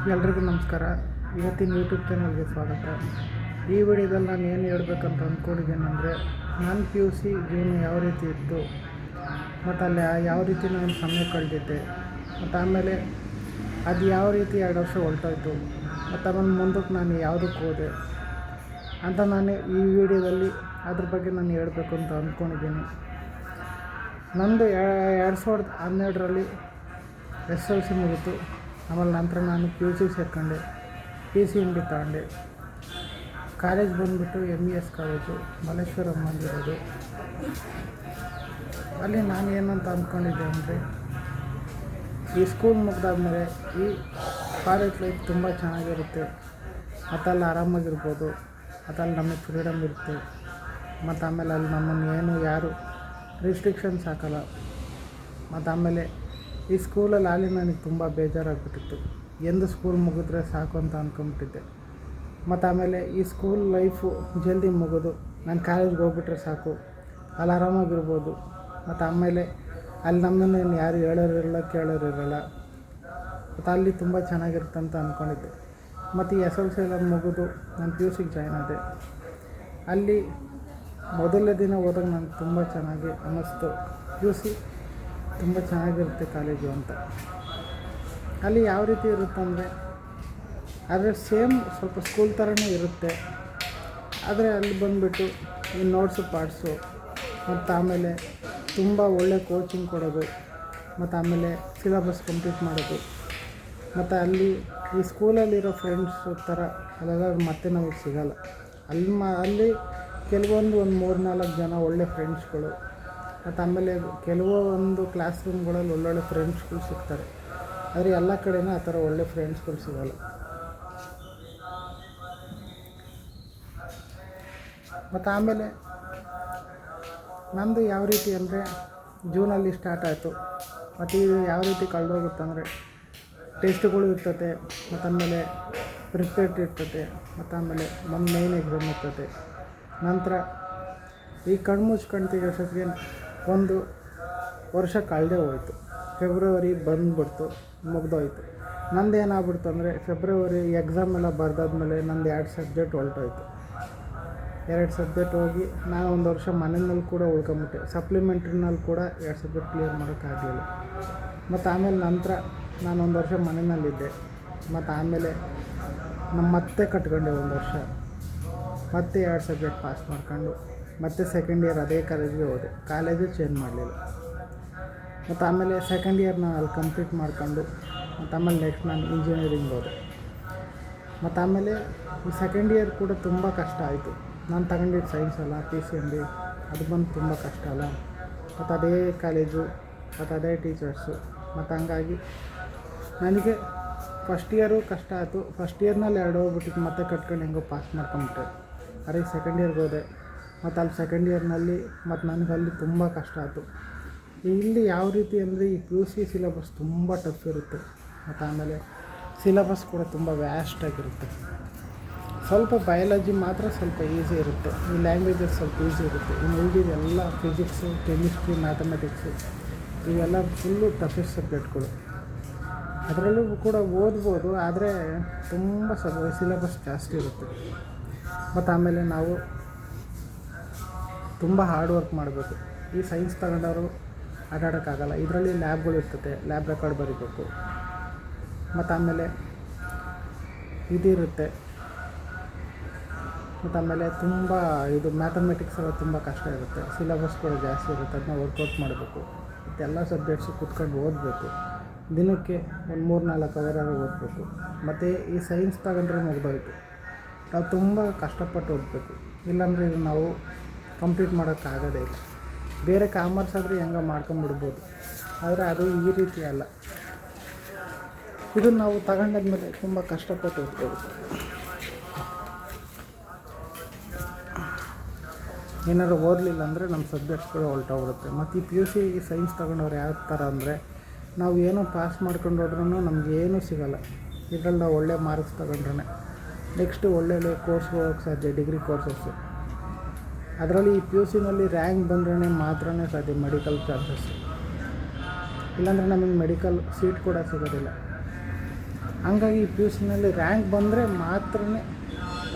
ಎಲ್ರಿಗೂ ನಮಸ್ಕಾರ. ಇವತ್ತಿನ ಯೂಟ್ಯೂಬ್ ಚಾನಲ್ಗೆ ಸ್ವಾಗತ. ಈ ವಿಡಿಯೋದಲ್ಲಿ ನಾನು ಏನು ಹೇಳ್ಬೇಕಂತ ಅಂದ್ಕೊಂಡಿದ್ದೇನೆಂದರೆ, ನಾನು ಪಿ ಯು ಸಿ ಜೀವನ ಯಾವ ರೀತಿ ಇತ್ತು, ಮತ್ತು ಅಲ್ಲಿ ಯಾವ ರೀತಿ ನಾನು ಸಮಯ ಕಳೆದಿದ್ದೆ, ಮತ್ತು ಆಮೇಲೆ ಅದು ಯಾವ ರೀತಿ 2 ವರ್ಷ ಹೊರಟೋಯ್ತು, ಮತ್ತು ಆಮೇಲೆ ಮುಂದಕ್ಕೆ ನಾನು ಯಾವುದಕ್ಕೆ ಹೋದೆ ಅಂತ ನಾನು ಈ ವಿಡಿಯೋದಲ್ಲಿ ಅದ್ರ ಬಗ್ಗೆ ನಾನು ಹೇಳಬೇಕು ಅಂತ ಅಂದ್ಕೊಂಡಿದ್ದೀನಿ. ನಂದು 2012ರಲ್ಲಿ SLC ಮುಗಿತು. ಆಮೇಲೆ ನಂತರ ನಾನು ಪಿ ಯು ಸಿ ಸೇರ್ಕೊಂಡೆ, PCMB ತಗೊಂಡೆ. ಕಾಲೇಜ್ ಬಂದುಬಿಟ್ಟು MES ಕಾಲೇಜು ಮಲ್ಲೇಶ್ವರಂ ಬಂದಿರೋದು. ಅಲ್ಲಿ ನಾನು ಏನಂತ ಅಂದ್ಕೊಂಡಿದ್ದೆ ಅಂದರೆ, ಈ ಸ್ಕೂಲ್ ಮುಗಿದಾದ್ಮೇಲೆ ಈ ಕಾಲೇಜ್ ಲೈಫ್ ತುಂಬ ಚೆನ್ನಾಗಿರುತ್ತೆ, ಮತ್ತು ಅಲ್ಲಿ ಆರಾಮಾಗಿರ್ಬೋದು, ಮತ್ತು ಅಲ್ಲಿ ನಮಗೆ ಫ್ರೀಡಮ್ ಇರುತ್ತೆ, ಮತ್ತು ಆಮೇಲೆ ಅಲ್ಲಿ ನಮ್ಮನ್ನು ಏನು ಯಾರು ರಿಸ್ಟ್ರಿಕ್ಷನ್ಸ್ ಹಾಕೋಲ್ಲ. ಮತ್ತು ಆಮೇಲೆ ಈ ಸ್ಕೂಲಲ್ಲಿ ಅಲ್ಲಿ ನನಗೆ ತುಂಬ ಬೇಜಾರಾಗ್ಬಿಟ್ಟಿತ್ತು. ಎಂದು ಸ್ಕೂಲ್ ಮುಗಿದ್ರೆ ಸಾಕು ಅಂತ ಅಂದ್ಕೊಂಬಿಟ್ಟಿದ್ದೆ. ಮತ್ತು ಆಮೇಲೆ ಈ ಸ್ಕೂಲ್ ಲೈಫು ಜಲ್ದಿ ಮುಗಿದು ನಾನು ಕಾಲೇಜ್ಗೆ ಹೋಗ್ಬಿಟ್ರೆ ಸಾಕು, ಅಲ್ಲಿ ಆರಾಮಾಗಿರ್ಬೋದು, ಮತ್ತು ಆಮೇಲೆ ಅಲ್ಲಿ ನಮ್ಮನ್ನೇನು ಯಾರು ಹೇಳೋರಿರಲ್ಲ ಕೇಳೋರಿರಲ್ಲ, ಮತ್ತು ಅಲ್ಲಿ ತುಂಬ ಚೆನ್ನಾಗಿರುತ್ತೆ ಅಂತ ಅಂದ್ಕೊಂಡಿದ್ದೆ. ಮತ್ತು ಈ SLC ಎಲ್ಲ ಮುಗಿದು ನಾನು ಪಿ ಯು ಸಿಗೆ ಜಾಯ್ನ್ ಆದೆ. ಅಲ್ಲಿ ಮೊದಲನೇ ದಿನ ಹೋದಾಗ ನನಗೆ ತುಂಬ ಚೆನ್ನಾಗಿ ಅನ್ನಿಸ್ತು. ಪಿ ಯು ಸಿ ತುಂಬ ಚೆನ್ನಾಗಿರುತ್ತೆ ಕಾಲೇಜು ಅಂತ. ಅಲ್ಲಿ ಯಾವ ರೀತಿ ಇರುತ್ತಂದರೆ, ಆದರೆ ಸೇಮ್ ಸ್ವಲ್ಪ ಸ್ಕೂಲ್ ಥರನೇ ಇರುತ್ತೆ. ಆದರೆ ಅಲ್ಲಿ ಬಂದುಬಿಟ್ಟು ಈ ನೋಟ್ಸು ಪಾಠ್ಸು, ಮತ್ತು ಆಮೇಲೆ ತುಂಬ ಒಳ್ಳೆ ಕೋಚಿಂಗ್ ಕೊಡೋದು, ಮತ್ತು ಆಮೇಲೆ ಸಿಲಬಸ್ ಕಂಪ್ಲೀಟ್ ಮಾಡೋದು, ಮತ್ತು ಅಲ್ಲಿ ಈ ಸ್ಕೂಲಲ್ಲಿರೋ ಫ್ರೆಂಡ್ಸ್ ಥರ ಅಲ್ಲೆಲ್ಲ ಮತ್ತೆ ನಮಗೆ ಸಿಗೋಲ್ಲ. ಅಲ್ಲಿ ಕೆಲವೊಂದು 3-4 ಜನ ಒಳ್ಳೆ ಫ್ರೆಂಡ್ಸ್ಗಳು, ಮತ್ತು ಆಮೇಲೆ ಕೆಲವೊಂದು ಕ್ಲಾಸ್ ರೂಮ್ಗಳಲ್ಲಿ ಒಳ್ಳೊಳ್ಳೆ ಫ್ರೆಂಡ್ಸ್ಗಳು ಸಿಗ್ತಾರೆ. ಆದರೆ ಎಲ್ಲ ಕಡೆನೂ ಆ ಥರ ಒಳ್ಳೆ ಫ್ರೆಂಡ್ಸ್ಗಳು ಸಿಗೋಲ್ಲ. ಮತ್ತು ಆಮೇಲೆ ನಮ್ಮದು ಯಾವ ರೀತಿ ಅಂದರೆ, ಜೂನಲ್ಲಿ ಸ್ಟಾರ್ಟ್ ಆಯಿತು. ಮತ್ತು ಇದು ಯಾವ ರೀತಿ ಕಳೆದೋಗುತ್ತಂದರೆ, ಟೆಸ್ಟ್ಗಳು ಇರ್ತದೆ, ಮತ್ತು ಆಮೇಲೆ ಪ್ರಿಪೇರ್ಡ್ ಇರ್ತದೆ, ಮತ್ತು ಆಮೇಲೆ ನಮ್ಮ ಮೇನ್ ಎಕ್ಸಾಮ್ ಇರ್ತದೆ. ನಂತರ ಈ ಕಣ್ಣು ಮುಚ್ಕೊಂಡು ಅಷ್ಟೊತ್ತಿಗೆ 1 ವರ್ಷ ಕಳೆದೇ ಹೋಯಿತು. ಫೆಬ್ರವರಿ ಬಂದುಬಿಡ್ತು, ಮುಗ್ದೋಯ್ತು. ನಂದು ಏನಾಗ್ಬಿಡ್ತು ಅಂದರೆ, ಫೆಬ್ರವರಿ ಎಕ್ಸಾಮ್ ಎಲ್ಲ ಬರೆದಾದ್ಮೇಲೆ ನಂದು 2 ಸಬ್ಜೆಕ್ಟ್ ಹೊರಟೋಯ್ತು. 2 ಸಬ್ಜೆಕ್ಟ್ ಹೋಗಿ ನಾನು 1 ವರ್ಷ ಮನೆಯಲ್ಲಿ ಕೂಡ ಉಳ್ಕೊಂಬಿಟ್ಟೆ. ಸಪ್ಲಿಮೆಂಟ್ರಿನಲ್ಲಿ ಕೂಡ 2 ಸಬ್ಜೆಕ್ಟ್ ಕ್ಲಿಯರ್ ಮಾಡೋಕ್ಕಾಗಲಿಲ್ಲ. ಮತ್ತು ಆಮೇಲೆ ನಂತರ ನಾನು 1 ವರ್ಷ ಮನೆಯಲ್ಲಿದ್ದೆ. ಮತ್ತು ಆಮೇಲೆ ಮತ್ತೆ ಕಟ್ಕೊಂಡೆ 1 ವರ್ಷ, ಮತ್ತೆ 2 ಸಬ್ಜೆಕ್ಟ್ ಪಾಸ್ ಮಾಡ್ಕೊಂಡು ಮತ್ತೆ ಸೆಕೆಂಡ್ ಇಯರ್ ಅದೇ ಕಾಲೇಜಿಗೆ ಹೋದೆ. ಕಾಲೇಜು ಚೇಂಜ್ ಮಾಡಲಿಲ್ಲ. ಮತ್ತು ಆಮೇಲೆ ಸೆಕೆಂಡ್ ಇಯರ್ ನಾನು ಅಲ್ಲಿ ಕಂಪ್ಲೀಟ್ ಮಾಡ್ಕೊಂಡು, ಮತ್ತು ಆಮೇಲೆ ನೆಕ್ಸ್ಟ್ ನಾನು ಇಂಜಿನಿಯರಿಂಗ್ ಹೋದೆ. ಮತ್ತು ಆಮೇಲೆ ಈ ಸೆಕೆಂಡ್ ಇಯರ್ ಕೂಡ ತುಂಬ ಕಷ್ಟ ಆಯಿತು. ನಾನು ತಗೊಂಡಿದ್ದು ಸೈನ್ಸ್ ಅಲ್ಲ, PCMB, ಅದು ಬಂದು ತುಂಬ ಕಷ್ಟ ಅಲ್ಲ, ಮತ್ತು ಅದೇ ಕಾಲೇಜು, ಮತ್ತು ಅದೇ ಟೀಚರ್ಸು, ಮತ್ತು ಹಂಗಾಗಿ ನನಗೆ ಫಸ್ಟ್ ಇಯರು ಕಷ್ಟ ಆಯಿತು. ಫಸ್ಟ್ ಇಯರ್ನಲ್ಲಿ 2 ಹೋಗ್ಬಿಟ್ಟಿತ್ತು, ಮತ್ತೆ ಕಟ್ಕೊಂಡು ಹೆಂಗೋ ಪಾಸ್ ಮಾಡ್ಕೊಂಬಿಟ್ಟೆ. ಅದೇ ಸೆಕೆಂಡ್ ಇಯರ್ಗೆ ಹೋದೆ, ಮತ್ತು ಅಲ್ಲಿ ಸೆಕೆಂಡ್ ಇಯರ್ನಲ್ಲಿ ಮತ್ತು ನನಗಲ್ಲಿ ತುಂಬ ಕಷ್ಟ ಆಯಿತು. ಇಲ್ಲಿ ಯಾವ ರೀತಿ ಅಂದರೆ, ಈ ಪಿ ಯು ಸಿ ಸಿಲೆಬಸ್ ತುಂಬ ಟಫ್ ಇರುತ್ತೆ, ಮತ್ತು ಆಮೇಲೆ ಸಿಲೆಬಸ್ ಕೂಡ ತುಂಬ ವ್ಯಾಸ್ಟಾಗಿರುತ್ತೆ. ಸ್ವಲ್ಪ ಬಯಾಲಜಿ ಮಾತ್ರ ಸ್ವಲ್ಪ ಈಸಿ ಇರುತ್ತೆ, ಈ ಲ್ಯಾಂಗ್ವೇಜಸ್ ಸ್ವಲ್ಪ ಈಸಿ ಇರುತ್ತೆ. ಇನ್ನು ಉಳಿದಿದ್ದೆಲ್ಲ ಫಿಸಿಕ್ಸು, ಕೆಮಿಸ್ಟ್ರಿ, ಮ್ಯಾಥಮೆಟಿಕ್ಸು ಇವೆಲ್ಲ ಫುಲ್ಲು ಟಫೆಸ್ಟ್ ಸಬ್ಜೆಕ್ಟ್ಗಳು. ಅದರಲ್ಲೂ ಕೂಡ ಓದ್ಬೋದು, ಆದರೆ ತುಂಬ ಸಿಲೆಬಸ್ ಜಾಸ್ತಿ ಇರುತ್ತೆ. ಮತ್ತು ಆಮೇಲೆ ನಾವು ತುಂಬ ಹಾರ್ಡ್ ವರ್ಕ್ ಮಾಡಬೇಕು. ಈ ಸೈನ್ಸ್ ತಗೊಂಡವರು ಆಟಾಡೋಕ್ಕಾಗಲ್ಲ. ಇದರಲ್ಲಿ ಲ್ಯಾಬ್ಗಳು ಇರ್ತದೆ, ಲ್ಯಾಬ್ ರೆಕಾರ್ಡ್ ಬರೀಬೇಕು, ಮತ್ತು ಆಮೇಲೆ ಇದಿರುತ್ತೆ, ಮತ್ತು ಆಮೇಲೆ ತುಂಬ ಇದು ಮ್ಯಾಥಮೆಟಿಕ್ಸ್ ಎಲ್ಲ ತುಂಬ ಕಷ್ಟ ಇರುತ್ತೆ. ಸಿಲೆಬಸ್ ಕೂಡ ಜಾಸ್ತಿ ಇರುತ್ತೆ, ಅದನ್ನ ವರ್ಕೌಟ್ ಮಾಡಬೇಕು. ಮತ್ತು ಎಲ್ಲ ಸಬ್ಜೆಕ್ಟ್ಸು ಕೂತ್ಕೊಂಡು ಓದಬೇಕು. ದಿನಕ್ಕೆ 3-4 ಅವರಾರು ಓದಬೇಕು. ಮತ್ತು ಈ ಸೈನ್ಸ್ ತಗೊಂಡ್ರೆ ಮುಗ್ದೋಯ್ತು. ನಾವು ತುಂಬ ಕಷ್ಟಪಟ್ಟು ಓದಬೇಕು, ಇಲ್ಲಾಂದರೆ ಇದು ನಾವು ಕಂಪ್ಲೀಟ್ ಮಾಡೋಕ್ಕಾಗೋದೇ ಇಲ್ಲ. ಬೇರೆ ಕಾಮರ್ಸ್ ಆದರೆ ಹೆಂಗೋ ಮಾಡ್ಕೊಂಬಿಡ್ಬೋದು, ಆದರೆ ಅದು ಈ ರೀತಿ ಅಲ್ಲ. ಇದನ್ನು ನಾವು ತಗೊಂಡಾದ್ಮೇಲೆ ತುಂಬ ಕಷ್ಟಪಟ್ಟು ಓದ್ಕೋಬೇಕು. ಏನಾದ್ರು ಓದಲಿಲ್ಲ ಅಂದರೆ ನಮ್ಮ ಸಬ್ಜೆಕ್ಟ್ಸ್ಗಳು ಹೊರಟೋಗ್ಬಿಡುತ್ತೆ. ಮತ್ತು ಈ ಪಿ ಯು ಸಿ ಸೈನ್ಸ್ ತೊಗೊಂಡವ್ರು ಯಾವ ಥರ ಅಂದರೆ, ನಾವು ಏನೋ ಪಾಸ್ ಮಾಡ್ಕೊಂಡು ಹೋದ್ರೂ ನಮಗೇನೂ ಸಿಗೋಲ್ಲ. ಇದರಲ್ಲಿ ನಾವು ಒಳ್ಳೆ ಮಾರ್ಕ್ಸ್ ತಗೊಂಡ್ರೆ ನೆಕ್ಸ್ಟು ಒಳ್ಳೊಳ್ಳೆ ಕೋರ್ಸ್ಗೆ ಹೋಗೋಕ್ಕೆ ಸಾಧ್ಯ, ಡಿಗ್ರಿ ಕೋರ್ಸಸ್ಸು. ಅದರಲ್ಲಿ ಈ ಪಿ ಯು ಸಿನಲ್ಲಿ ರ್ಯಾಂಕ್ ಬಂದ್ರೇ ಮಾತ್ರ ಸಾಧ್ಯ ಮೆಡಿಕಲ್ ಚಾನ್ಸಸ್, ಇಲ್ಲಾಂದರೆ ನಮಗೆ ಮೆಡಿಕಲ್ ಸೀಟ್ ಕೂಡ ಸಿಗೋದಿಲ್ಲ. ಹಂಗಾಗಿ ಪಿ ಯು ಸಿನಲ್ಲಿ ರ್ಯಾಂಕ್ ಬಂದರೆ ಮಾತ್ರ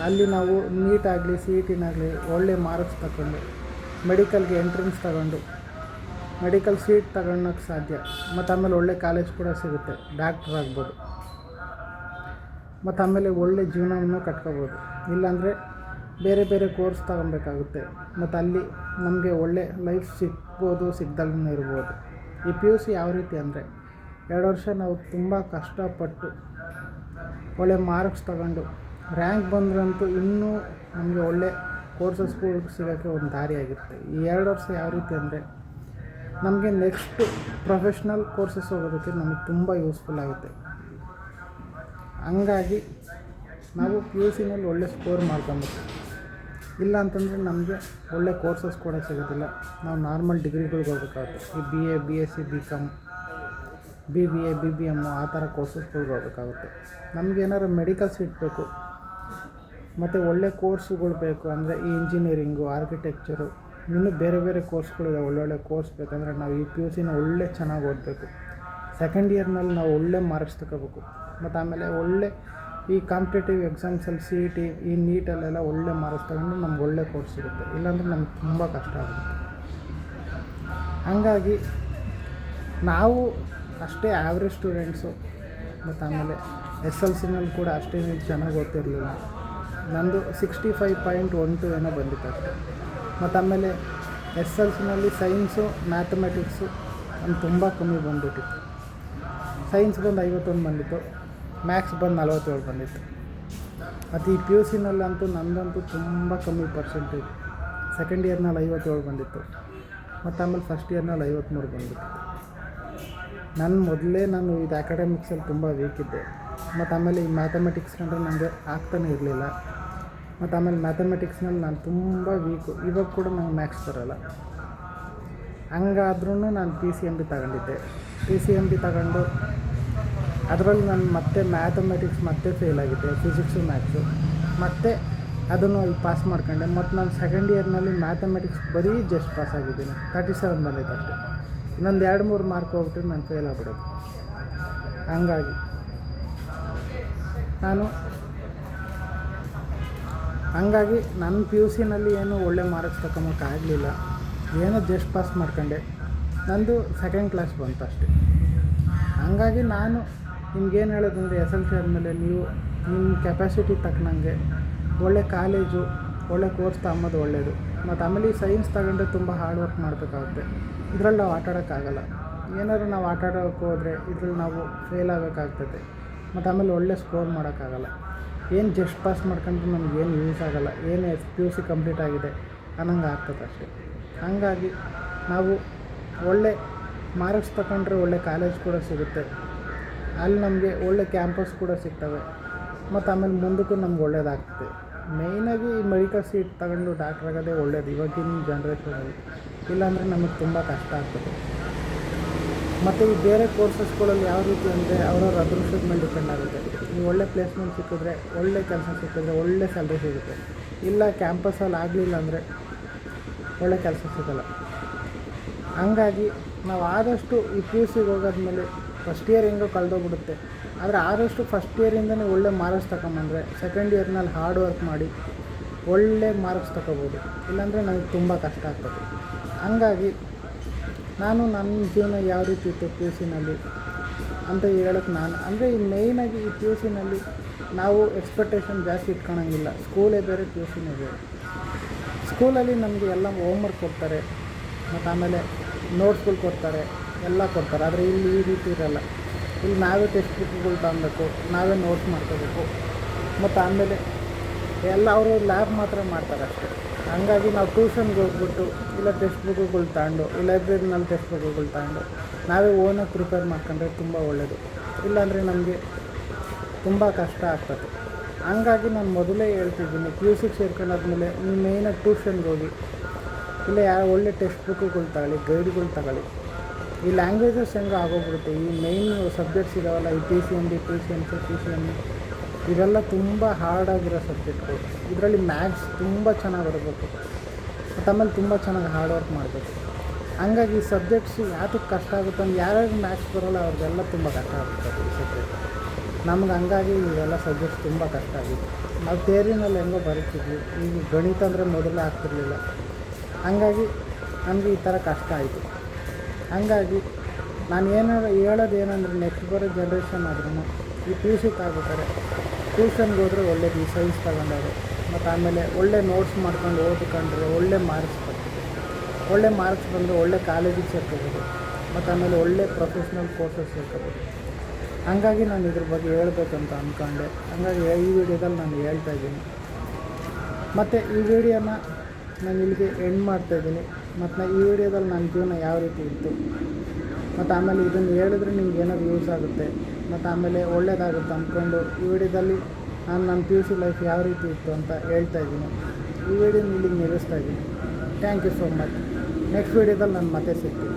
ಅಲ್ಲಿ ನಾವು ನೀಟಾಗಲಿ ಸಿ ಇ ಟಿನಾಗಲಿ ಒಳ್ಳೆ ಮಾರ್ಕ್ಸ್ ತಗೊಂಡು ಮೆಡಿಕಲ್ಗೆ ಎಂಟ್ರೆನ್ಸ್ ತಗೊಂಡು ಮೆಡಿಕಲ್ ಸೀಟ್ ತಗೊಳಕ್ಕೆ ಸಾಧ್ಯ. ಮತ್ತು ಆಮೇಲೆ ಒಳ್ಳೆ ಕಾಲೇಜ್ ಕೂಡ ಸಿಗುತ್ತೆ, ಡಾಕ್ಟ್ರ್ ಆಗ್ಬೋದು. ಮತ್ತು ಆಮೇಲೆ ಒಳ್ಳೆ ಜೀವನವನ್ನು ಕಟ್ಕೋಬೋದು. ಇಲ್ಲಾಂದರೆ ಬೇರೆ ಬೇರೆ ಕೋರ್ಸ್ ತಗೊಬೇಕಾಗುತ್ತೆ. ಮತ್ತು ಅಲ್ಲಿ ನಮಗೆ ಒಳ್ಳೆ ಲೈಫ್ ಸಿಗ್ಬೋದು, ಸಿಗ್ದಲ್ಲೇ ಇರ್ಬೋದು. ಈ ಪಿ ಯು ಸಿ ಯಾವ ರೀತಿ ಅಂದರೆ 2 ವರ್ಷ ನಾವು ತುಂಬ ಕಷ್ಟಪಟ್ಟು ಒಳ್ಳೆ ಮಾರ್ಕ್ಸ್ ತಗೊಂಡು ರ್ಯಾಂಕ್ ಬಂದ್ರಂತೂ ಇನ್ನೂ ನಮಗೆ ಒಳ್ಳೆ ಕೋರ್ಸಸ್ಗಳು ಸಿಗೋಕ್ಕೆ ಒಂದು ದಾರಿಯಾಗಿರುತ್ತೆ. ಈ 2 ವರ್ಷ ಯಾವ ರೀತಿ ಅಂದರೆ ನಮಗೆ ನೆಕ್ಸ್ಟು ಪ್ರೊಫೆಷ್ನಲ್ ಕೋರ್ಸಸ್ ಹೋಗೋದಕ್ಕೆ ನಮಗೆ ತುಂಬ ಯೂಸ್ಫುಲ್ ಆಗುತ್ತೆ. ಹಂಗಾಗಿ ನಾವು ಪಿ ಯು ಸಿನಲ್ಲಿ ಒಳ್ಳೆ ಸ್ಕೋರ್ ಮಾಡ್ಕೊಬೇಕು. ಇಲ್ಲ ಅಂತಂದರೆ ನಮಗೆ ಒಳ್ಳೆ ಕೋರ್ಸಸ್ ಕೂಡ ಸಿಗೋದಿಲ್ಲ. ನಾವು ನಾರ್ಮಲ್ ಡಿಗ್ರಿಗಳಿಗೆ ಹೋಗ್ಬೇಕಾಗುತ್ತೆ. ಈ B A, B S C, B Com, B B A, B B M ಆ ಥರ ಕೋರ್ಸಸ್ಗಳಿಗೆ ಹೋಗ್ಬೇಕಾಗುತ್ತೆ. ನಮಗೇನಾದ್ರು ಮೆಡಿಕಲ್ ಸೀಟ್ ಬೇಕು ಮತ್ತು ಒಳ್ಳೆ ಕೋರ್ಸುಗಳು ಬೇಕು ಅಂದರೆ ಈ ಇಂಜಿನಿಯರಿಂಗು, ಆರ್ಕಿಟೆಕ್ಚರು, ಇನ್ನೂ ಬೇರೆ ಬೇರೆ ಕೋರ್ಸ್ಗಳಿದೆ. ಒಳ್ಳೊಳ್ಳೆ ಕೋರ್ಸ್ ಬೇಕಂದರೆ ನಾವು ಈ ಪಿ ಯು ಸಿನ ಒಳ್ಳೆ ಚೆನ್ನಾಗಿ ಓದಬೇಕು. ಸೆಕೆಂಡ್ ಇಯರ್ನಲ್ಲಿ ನಾವು ಒಳ್ಳೆ ಮಾರ್ಕ್ಸ್ ತಗೋಬೇಕು. ಮತ್ತು ಆಮೇಲೆ ಒಳ್ಳೆ ಈ ಕಾಂಪಿಟೇಟಿವ್ ಎಕ್ಸಾಮ್ಸಲ್ಲಿ ಸಿ ಇ ಟಿ, ಈ ನೀಟಲ್ಲೆಲ್ಲ ಒಳ್ಳೆ ಮಾರ್ಕ್ಸ್ ತಗೊಂಡು ನಮ್ಗೆ ಒಳ್ಳೆ ಕೋರ್ಸ್ ಸಿಗುತ್ತೆ. ಇಲ್ಲಾಂದರೆ ನಮ್ಗೆ ತುಂಬ ಕಷ್ಟ ಆಗುತ್ತೆ. ಹಂಗಾಗಿ ನಾವು ಅಷ್ಟೇ ಆ್ಯಾವ್ರೇಜ್ ಸ್ಟೂಡೆಂಟ್ಸು. ಮತ್ತು ಆಮೇಲೆ ಎಸ್ ಎಲ್ ಸಿನಲ್ಲಿ ಕೂಡ ಅಷ್ಟೇನು ಚೆನ್ನಾಗಿ ಓದ್ತಿರಲಿಲ್ಲ. ನಂದು 65.12 ಏನೋ ಬಂದಿತ್ತು ಅಷ್ಟೇ. ಮತ್ತು ಆಮೇಲೆ ಎಸ್ ಎಲ್ ಸಿನಲ್ಲಿ ಸೈನ್ಸು, ಮ್ಯಾಥಮೆಟಿಕ್ಸು ಒಂದು ತುಂಬ ಕಮ್ಮಿ ಬಂದುಬಿಟ್ಟಿತ್ತು. ಸೈನ್ಸ್ ಬಂದು 51 ಬಂದಿತ್ತು, ಮ್ಯಾಥ್ಸ್ ಬಂದು 47 ಬಂದಿತ್ತು. ಮತ್ತು ಈ ಪಿ ಯು ಸಿನಲ್ಲಂತೂ ನಂದಂತೂ ತುಂಬ ಕಮ್ಮಿ ಪರ್ಸೆಂಟೇಜ್. ಸೆಕೆಂಡ್ ಇಯರ್ನಲ್ಲಿ 57 ಬಂದಿತ್ತು, ಮತ್ತು ಆಮೇಲೆ ಫಸ್ಟ್ ಇಯರ್ನಲ್ಲಿ 53 ಬಂದಿತ್ತು. ನಾನು ಇದು ಅಕಾಡೆಮಿಕ್ಸಲ್ಲಿ ತುಂಬ ವೀಕ್ ಇದ್ದೆ. ಮತ್ತು ಆಮೇಲೆ ಈ ಮ್ಯಾಥಮೆಟಿಕ್ಸ್ ಕಂಡ್ರೆ ನನಗೆ ಆಗ್ತಾನೆ ಇರಲಿಲ್ಲ. ಮತ್ತು ಆಮೇಲೆ ಮ್ಯಾಥಮೆಟಿಕ್ಸ್ನಲ್ಲಿ ನಾನು ತುಂಬ ವೀಕು. ಇವಾಗ ಕೂಡ ನಂಗೆ ಮ್ಯಾಥ್ಸ್ ಬರೋಲ್ಲ. ಹಂಗಾದ್ರೂ ನಾನು ಪಿ ಸಿ ಎಮ್ ಬಿ ತಗೊಂಡಿದ್ದೆ. ಪಿ ಸಿ ಎಮ್ ಬಿ ತಗೊಂಡು ಅದರಲ್ಲಿ ನಾನು ಮತ್ತೆ ಮ್ಯಾಥಮೆಟಿಕ್ಸ್ ಮತ್ತೆ ಫೇಲ್ ಆಗಿದ್ದೆ, ಫಿಸಿಕ್ಸು ಮ್ಯಾಥ್ಸು. ಮತ್ತು ಅದನ್ನು ಅಲ್ಲಿ ಪಾಸ್ ಮಾಡ್ಕೊಂಡೆ. ಮತ್ತು ನಾನು ಸೆಕೆಂಡ್ ಇಯರ್ನಲ್ಲಿ ಮ್ಯಾಥಮೆಟಿಕ್ಸ್ ಬರೀ ಜಸ್ಟ್ ಪಾಸ್ ಆಗಿದ್ದೀನಿ, 37 ಬಂದಿತ್ತು ಅಷ್ಟೇ. ಇನ್ನೊಂದು 2-3 ಮಾರ್ಕ್ ಹೋಗ್ಬಿಟ್ಟು ನಾನು ಫೇಲ್ ಆಗ್ಬಿಡೋದು. ಹಂಗಾಗಿ ನನ್ನ ಪಿ ಯು ಸಿನಲ್ಲಿ ಏನೂ ಒಳ್ಳೆ ಮಾರ್ಕ್ಸ್ ತಗೊಂಬೋಕ್ಕಾಗಲಿಲ್ಲ. ಏನೋ ಜಸ್ಟ್ ಪಾಸ್ ಮಾಡ್ಕೊಂಡೆ. ನಂದು ಸೆಕೆಂಡ್ ಕ್ಲಾಸ್ ಬಂತು ಅಷ್ಟೇ. ಹಂಗಾಗಿ ನಾನು ನಿಮ್ಗೇನು ಹೇಳೋದಂದರೆ ಎಸ್ ಎಲ್ ಸಿ ಆದಮೇಲೆ ನೀವು ನಿಮ್ಮ ಕೆಪಾಸಿಟಿ ತಕ್ಕನಂಗೆ ಒಳ್ಳೆ ಕಾಲೇಜು, ಒಳ್ಳೆ ಕೋರ್ಸ್ ತಗೊಂಬೋದು ಒಳ್ಳೆಯದು. ಮತ್ತು ಆಮೇಲೆ ಈ ಸೈನ್ಸ್ ತಗೊಂಡ್ರೆ ತುಂಬ ಹಾರ್ಡ್ ವರ್ಕ್ ಮಾಡಬೇಕಾಗುತ್ತೆ. ಇದರಲ್ಲಿ ನಾವು ಆಟ ಆಡೋಕ್ಕಾಗಲ್ಲ. ಏನಾದರೂ ನಾವು ಆಟ ಆಡೋಕ್ಕೆ ಹೋದರೆ ಇದ್ರಲ್ಲಿ ನಾವು ಫೇಲ್ ಆಗಬೇಕಾಗ್ತದೆ. ಮತ್ತು ಆಮೇಲೆ ಒಳ್ಳೆ ಸ್ಕೋರ್ ಮಾಡೋಕ್ಕಾಗಲ್ಲ. ಏನು ಜಸ್ಟ್ ಪಾಸ್ ಮಾಡ್ಕೊಂಡ್ರೆ ನಮಗೇನು ಯೂಸ್ ಆಗೋಲ್ಲ. ಏನು ಪಿ ಯು ಸಿ ಕಂಪ್ಲೀಟ್ ಆಗಿದೆ ಅನ್ನಂಗೆ ಆಗ್ತದೆ ಅಷ್ಟೇ. ಹಂಗಾಗಿ ನಾವು ಒಳ್ಳೆ ಮಾರ್ಕ್ಸ್ ತಗೊಂಡ್ರೆ ಒಳ್ಳೆ ಕಾಲೇಜ್ ಕೂಡ ಸಿಗುತ್ತೆ. ಅಲ್ಲಿ ನಮಗೆ ಒಳ್ಳೆ ಕ್ಯಾಂಪಸ್ ಕೂಡ ಸಿಗ್ತವೆ. ಮತ್ತು ಆಮೇಲೆ ಮುಂದಕ್ಕೂ ನಮ್ಗೆ ಒಳ್ಳೇದಾಗ್ತದೆ. ಮೇಯ್ನಾಗಿ ಈ ಮೆಡಿಕಲ್ ಸೀಟ್ ತಗೊಂಡು ಡಾಕ್ಟ್ರ್ ಆಗೋದೇ ಒಳ್ಳೇದು ಇವಾಗಿನ ಜನ್ರೇಷನಲ್ಲಿ. ಇಲ್ಲಾಂದರೆ ನಮಗೆ ತುಂಬ ಕಷ್ಟ ಆಗ್ತದೆ. ಮತ್ತು ಈ ಬೇರೆ ಕೋರ್ಸಸ್ಗಳಲ್ಲಿ ಯಾವ ರೀತಿ ಅಂದರೆ ಅವ್ರವ್ರ ಅದೃಷ್ಟದ ಮೇಲೆ ಡಿಪೆಂಡ್ ಆಗುತ್ತೆ. ಈ ಒಳ್ಳೆ ಪ್ಲೇಸ್ಮೆಂಟ್ ಸಿಕ್ಕಿದ್ರೆ, ಒಳ್ಳೆ ಕೆಲಸ ಸಿಕ್ಕಿದ್ರೆ ಒಳ್ಳೆ ಸ್ಯಾಲ್ರಿ ಸಿಗುತ್ತೆ. ಇಲ್ಲ ಕ್ಯಾಂಪಸಲ್ಲಿ ಆಗಲಿಲ್ಲ ಅಂದರೆ ಒಳ್ಳೆ ಕೆಲಸ ಸಿಗೋಲ್ಲ. ಹಂಗಾಗಿ ನಾವು ಆದಷ್ಟು ಈ ಪಿ ಯು ಸಿಗೆ ಹೋಗೋದ್ಮೇಲೆ ಫಸ್ಟ್ ಇಯರ್ ಹೆಂಗೋ ಕಳೆದೋಗ್ಬಿಡುತ್ತೆ. ಆದರೆ ಆದಷ್ಟು ಫಸ್ಟ್ ಇಯರಿಂದನೇ ಒಳ್ಳೆ ಮಾರ್ಕ್ಸ್ ತಗೊಂಬಂದರೆ ಸೆಕೆಂಡ್ ಇಯರ್ನಲ್ಲಿ ಹಾರ್ಡ್ ವರ್ಕ್ ಮಾಡಿ ಒಳ್ಳೆ ಮಾರ್ಕ್ಸ್ ತಗೋಬೋದು. ಇಲ್ಲಾಂದರೆ ನನಗೆ ತುಂಬ ಕಷ್ಟ ಆಗ್ತದೆ. ಹಂಗಾಗಿ ನನ್ನ ಜೀವನ ಯಾವ ರೀತಿ ಇತ್ತು ಪಿ ಯು ಸಿನಲ್ಲಿ ಅಂತ ಹೇಳೋಕ್ಕೆ ಅಂದರೆ ಈ ಮೇಯ್ನಾಗಿ ಈ ಪಿ ಯು ಸಿನಲ್ಲಿ ನಾವು ಎಕ್ಸ್ಪೆಕ್ಟೇಷನ್ ಜಾಸ್ತಿ ಇಟ್ಕೊಳಂಗಿಲ್ಲ. ಸ್ಕೂಲೇ ಬೇರೆ, ಪಿ ಯು ಸಿನೇ ಬೇರೆ. ಸ್ಕೂಲಲ್ಲಿ ನಮಗೆ ಎಲ್ಲ ಹೋಮ್ವರ್ಕ್ ಕೊಡ್ತಾರೆ, ಮತ್ತು ಆಮೇಲೆ ನೋಟ್ಸ್ಗಳು ಕೊಡ್ತಾರೆ, ಎಲ್ಲ ಕೊಡ್ತಾರೆ. ಆದರೆ ಇಲ್ಲಿ ಈ ರೀತಿ ಇರೋಲ್ಲ. ಇಲ್ಲಿ ನಾವೇ ಟೆಕ್ಸ್ಟ್ ಬುಕ್ಗಳು ತಗೊಬೇಕು, ನಾವೇ ನೋಟ್ಸ್ ಮಾಡ್ಕೋಬೇಕು. ಮತ್ತು ಆಮೇಲೆ ಎಲ್ಲ ಅವರು ಲ್ಯಾಬ್ ಮಾತ್ರ ಮಾಡ್ತಾರೆ ಅಷ್ಟೇ. ಹಂಗಾಗಿ ನಾವು ಟ್ಯೂಷನ್ಗೆ ಹೋಗ್ಬಿಟ್ಟು ಇಲ್ಲ ಟೆಕ್ಸ್ಟ್ ಬುಕ್ಗಳು ತಗೊಂಡು, ಇಲ್ಲ ಲೈಬ್ರರಿನಲ್ಲಿ ಟೆಕ್ಸ್ಟ್ ಬುಕ್ಗಳು ತಗೊಂಡು ನಾವೇ ಓನಾಗಿ ಪ್ರಿಪೇರ್ ಮಾಡ್ಕೊಂಡ್ರೆ ತುಂಬ ಒಳ್ಳೆಯದು. ಇಲ್ಲಾಂದರೆ ನಮಗೆ ತುಂಬ ಕಷ್ಟ ಆಗ್ತದೆ. ಹಂಗಾಗಿ ನಾನು ಮೊದಲೇ ಹೇಳ್ತಿದ್ದೀನಿ, ಪಿ ಯು ಸಿಗೆ ಸೇರ್ಕೊಂಡಾದ್ಮೇಲೆ ನೀವು ಮೇಯ್ನಾಗಿ ಟ್ಯೂಷನ್ಗೆ ಹೋಗಿ, ಇಲ್ಲ ಒಳ್ಳೆ ಟೆಕ್ಸ್ಟ್ ಬುಕ್ಗಳು ತಗೊಳ್ಳಿ, ಗೈಡ್ಗಳು ತಗೊಳ್ಳಿ. ಈ ಲ್ಯಾಂಗ್ವೇಜಸ್ ಹೆಂಗೆ ಆಗೋಗ್ಬಿಡುತ್ತೆ. ಈ ಮೇಯ್ನ್ ಸಬ್ಜೆಕ್ಟ್ಸ್ ಇದಾವಲ್ಲ, ಈ P C M B, P C M C, P C M E, ಇವೆಲ್ಲ ತುಂಬ ಹಾರ್ಡಾಗಿರೋ ಸಬ್ಜೆಕ್ಟ್ಗಳು. ಇದರಲ್ಲಿ ಮ್ಯಾಥ್ಸ್ ತುಂಬ ಚೆನ್ನಾಗಿ ಬರಬೇಕು. ಮತ್ತು ಆಮೇಲೆ ತುಂಬ ಚೆನ್ನಾಗಿ ಹಾರ್ಡ್ ವರ್ಕ್ ಮಾಡಬೇಕು. ಹಂಗಾಗಿ ಈ ಸಬ್ಜೆಕ್ಟ್ಸು ಯಾತಕ್ಕೆ ಕಷ್ಟ ಆಗುತ್ತೆ ಅಂದ್ರೆ ಯಾರ್ಯಾರು ಮ್ಯಾಥ್ಸ್ ಬರೋಲ್ಲ ಅವ್ರಿಗೆಲ್ಲ ತುಂಬ ಕಷ್ಟ ಆಗುತ್ತೆ ಈ ಸಬ್ಜೆಕ್ಟ್. ನಮ್ಗೆ ಹಂಗಾಗಿ ಇವೆಲ್ಲ ಸಬ್ಜೆಕ್ಟ್ಸ್ ತುಂಬ ಕಷ್ಟ ಆಗಿತ್ತು. ನಾವು ಥಿಯರಿನಲ್ಲಿ ಹೆಂಗೋ ಬರೀತಿದ್ವಿ, ಈಗ ಗಣಿತ ಅಂದರೆ ಮೊದಲೇ ಆಗ್ತಿರ್ಲಿಲ್ಲ. ಹಂಗಾಗಿ ನಮಗೆ ಈ ಥರ ಕಷ್ಟ ಆಯಿತು. ಹಂಗಾಗಿ ನಾನು ಹೇಳೋದೇನೆಂದ್ರೆ ನೆಕ್ಸ್ಟ್ ಬರೋ ಜನ್ರೇಷನ್ ಆದ್ರೂ ಈ ಪಿ ಯು ಸಿ ತಗೋಬೇಕಾರೆ ಟ್ಯೂಷನ್ಗೆ ಹೋದರೆ ಒಳ್ಳೇದು. ಈ ಸೈನ್ಸ್ ತಗೊಂಡಾರೆ ಮತ್ತು ಆಮೇಲೆ ಒಳ್ಳೆ ನೋಟ್ಸ್ ಮಾಡ್ಕೊಂಡು ಓದ್ಕೊಂಡ್ರೆ ಒಳ್ಳೆ ಮಾರ್ಕ್ಸ್ ಬರ್ತದೆ. ಒಳ್ಳೆ ಮಾರ್ಕ್ಸ್ ಬಂದರೆ ಒಳ್ಳೆ ಕಾಲೇಜಿಗೆ ಸೇರ್ಕೋಬೋದು ಮತ್ತು ಆಮೇಲೆ ಒಳ್ಳೆ ಪ್ರೊಫೆಷ್ನಲ್ ಕೋರ್ಸಸ್ ಸೇರ್ಕೋಬೋದು. ಹಂಗಾಗಿ ನಾನು ಇದ್ರ ಬಗ್ಗೆ ಹೇಳ್ಬೇಕಂತ ಅಂದ್ಕೊಂಡೆ. ಹಂಗಾಗಿ ಈ ವಿಡಿಯೋದಲ್ಲಿ ನಾನು ಹೇಳ್ತಾಯಿದ್ದೀನಿ. ಮತ್ತು ಈ ವಿಡಿಯೋನ ನಾನು ಇಲ್ಲಿಗೆ ಎಂಡ್ ಮಾಡ್ತಾಯಿದ್ದೀನಿ. ಮತ್ತು ಈ ವಿಡಿಯೋದಲ್ಲಿ ನನ್ನ ಜೀವನ ಯಾವ ರೀತಿ ಇತ್ತು ಮತ್ತು ಆಮೇಲೆ ಇದನ್ನು ಹೇಳಿದ್ರೆ ನಿಮ್ಗೆ ಏನಾದ್ರು ಯೂಸ್ ಆಗುತ್ತೆ ಮತ್ತು ಆಮೇಲೆ ಒಳ್ಳೆಯದಾಗುತ್ತೆ ಅಂದ್ಕೊಂಡು ಈ ವಿಡಿಯೋದಲ್ಲಿ ನಾನು ನನ್ನ ಪಿ ಯು ಸಿ ಲೈಫ್ ಯಾವ ರೀತಿ ಇತ್ತು ಅಂತ ಹೇಳ್ತಾಯಿದ್ದೀನಿ. ಈ ವಿಡಿಯೋನ ಇಲ್ಲಿಗೆ ನಿಲ್ಲಿಸ್ತಾಯಿದ್ದೀನಿ. Thank you so much. Next ವಿಡಿಯೋದಲ್ಲಿ ನಾನು ಮತ್ತೆ ಸಿಗ್ತೀನಿ.